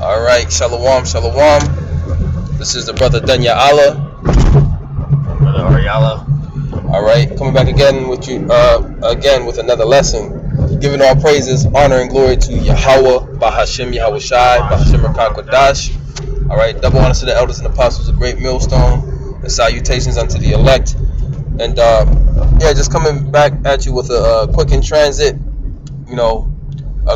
All right, shalom, shalom. This is the brother Danya Allah. Brother Ariala. All right, coming back again with you, again with another lesson, giving all praises, honor, and glory to Yahweh, Bahashim Yahweh Shai, Bahashim Rakak. All right, double honors to the elders and apostles, a great millstone, and salutations unto the elect. And just coming back at you with a quick in transit,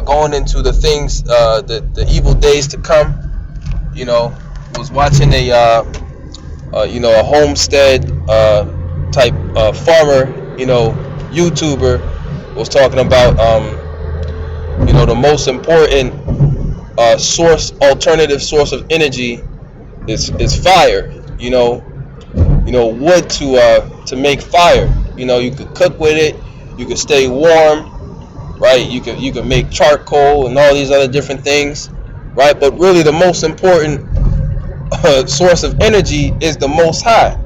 going into the things, the evil days to come. Was watching a homestead type farmer, YouTuber, was talking about the most important alternative source of energy is fire. Wood to make fire. You could cook with it, you could stay warm, right? You could make charcoal and all these other different things, right? But really the most important source of energy is the Most High,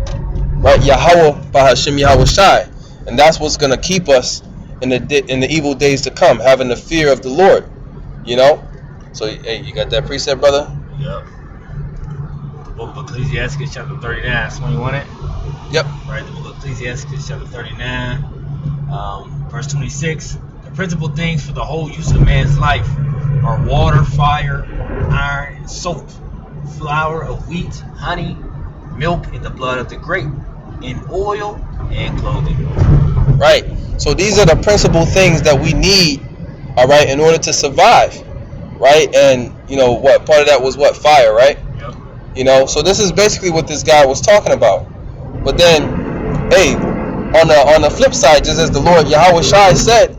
right? Yahweh Bahashim Yahweh Shai, and that's what's gonna keep us in the evil days to come, having the fear of the Lord. So hey, you got that precept, brother? Yep. The book of Ecclesiastes chapter 39. That's when you want it? Yep. Right. The book of Ecclesiastes chapter 39, verse 26. The principal things for the whole use of man's life are water, fire, iron, and soap, flour of wheat, honey, milk, and the blood of the grape, and oil and clothing. Right. So these are the principal things that we need, all right, in order to survive, right? And what part of that was what? Fire, right? Yep. So this is basically what this guy was talking about. But then, hey, on the flip side, just as the Lord Yahweh Shai said,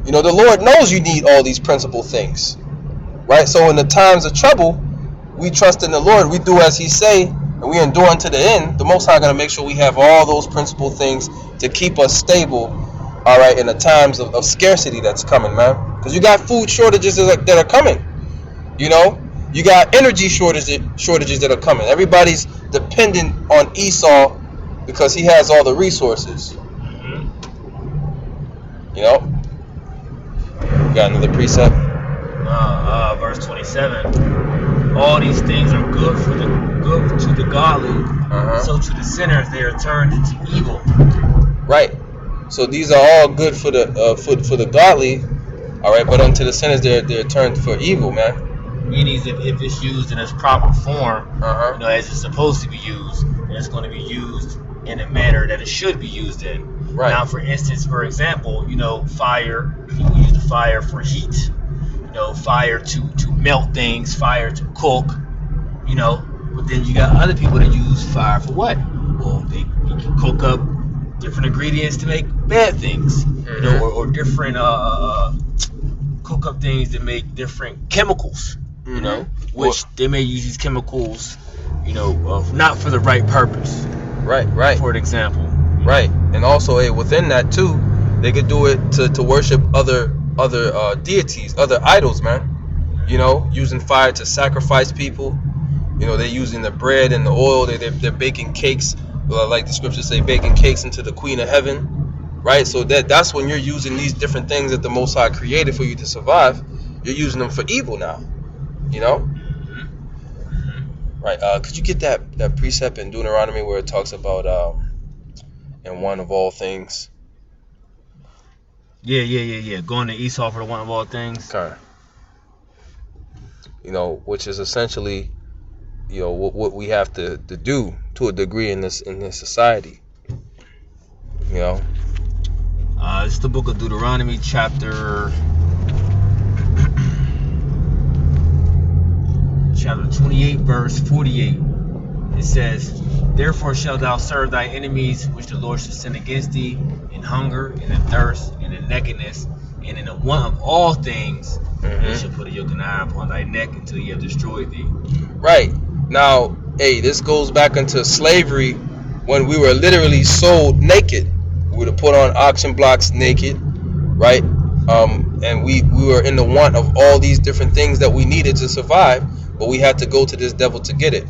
the Lord knows you need all these principal things, right? So in the times of trouble, we trust in the Lord. We do as He say, and we endure unto the end. The Most High going to make sure we have all those principal things to keep us stable, all right, in the times of scarcity that's coming, man. Because you got food shortages that are coming. You got energy shortages that are coming. Everybody's dependent on Esau because he has all the resources. You got another precept? Verse 27. All these things are good to the godly. So to the sinners they are turned into evil. Right. So these are all good for the godly, all right. But unto the sinners they're turned for evil, man. Meaning if it's used in its proper form, as it's supposed to be used, then it's going to be used in a manner that it should be used in. Right. Now, for instance, for example, fire. People use the fire for heat. Fire to melt things, fire to cook. But then you got other people that use fire for what? Well, they can cook up different ingredients to make bad things. Or different cook up things that make different chemicals. Which they may use these chemicals, not for the right purpose. Right. For an example. Right. And also, within that too, they could do it to worship other deities, other idols, man. Using fire to sacrifice people. They're using the bread and the oil. They're baking cakes, like the scriptures say, baking cakes into the Queen of Heaven. Right. So that's when you're using these different things that the Most High created for you to survive. You're using them for evil now. Right. Could you get that precept in Deuteronomy where it talks about in one of all things? Yeah. Going to Esau for the one of all things. Okay. Which is essentially, what we have to do to a degree in this society. It's the book of Deuteronomy, chapter 28, verse 48. It says, "Therefore shalt thou serve thy enemies, which the Lord shall send against thee, in hunger, and in thirst, and in nakedness, and in the want of all things. He shall put a yoke and iron upon thy neck until he have destroyed thee." Right. Now, this goes back into slavery when we were literally sold naked. We were put on auction blocks naked, right? And we were in the want of all these different things that we needed to survive, but we had to go to this devil to get it.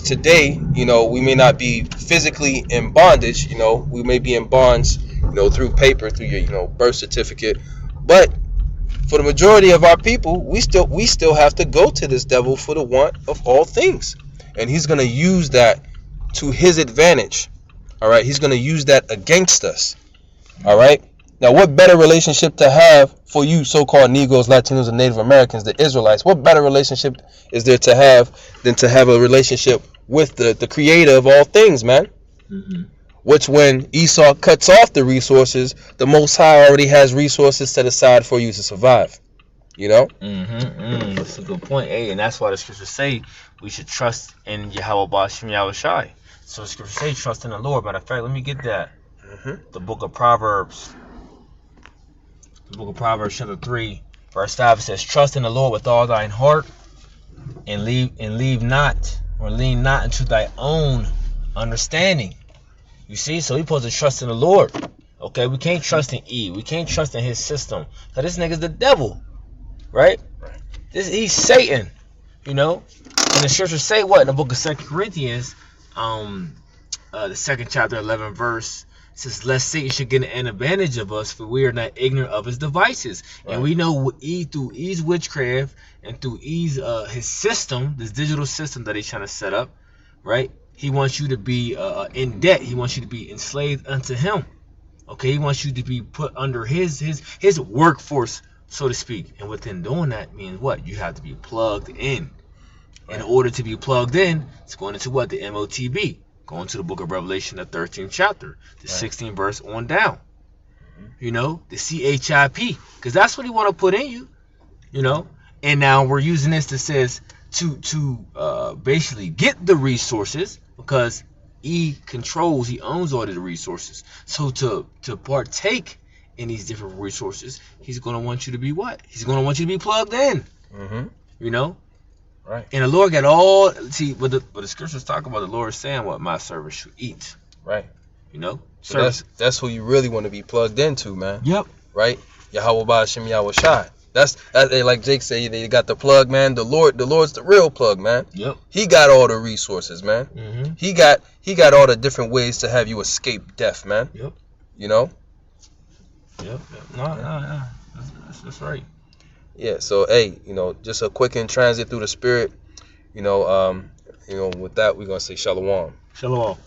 Today, we may not be physically in bondage, we may be in bonds, through paper, through your, birth certificate, but for the majority of our people, we still have to go to this devil for the want of all things, and he's gonna use that to his advantage. All right, he's gonna use that against us. All right. Now, what better relationship to have for you so-called Negroes, Latinos, and Native Americans, the Israelites? What better relationship is there to have than to have a relationship with the creator of all things, man? Mm-hmm. Which, when Esau cuts off the resources, the Most High already has resources set aside for you to survive. You know? That's a good point. Hey, and that's why the scriptures say we should trust in Yahweh Ba'ashem Yahweh Shai. So the scriptures say trust in the Lord. Matter of fact, let me get that. The book of Proverbs. The book of Proverbs, chapter 3, verse 5, it says, trust in the Lord with all thine heart, and lean not into thy own understanding. You see, so we supposed to trust in the Lord. Okay, we can't trust in Eve. We can't trust in his system. So this nigga's the devil, right? He's Satan, you know. And the scriptures say what in the book of 2 Corinthians, the second chapter, 11 verse. It says, lest Satan should get an advantage of us, for we are not ignorant of his devices. Right. And we know through Eve's witchcraft and through Eve's his system, this digital system that he's trying to set up, right? He wants you to be in debt. He wants you to be enslaved unto him. Okay, he wants you to be put under his workforce, so to speak. And within doing that means what? You have to be plugged in. Right. In order to be plugged in, it's going into what? The MOTB. Going to the book of Revelation, the 13th chapter, the 16th verse on down. You know, the CHIP, because that's what he want to put in you. You know, and now we're using this that says to basically get the resources, because he owns all of the resources. So to partake in these different resources, he's going to want you to be what? He's going to want you to be plugged in. You know. Right. And the Lord got all, but the scriptures talk about the Lord saying what my servants should eat. Right. You know? So that's who you really want to be plugged into, man. Yep. Right? Yahweh Ba'ashem Yahweh Shai. That's like Jake said, they got the plug, man. The Lord's the real plug, man. Yep. He got all the resources, man. He got all the different ways to have you escape death, man. Yep. You know? Yep. No. That's right. Yeah, so hey, you know, just a quick in transit through the spirit, with that we're gonna say shalom. Shalom.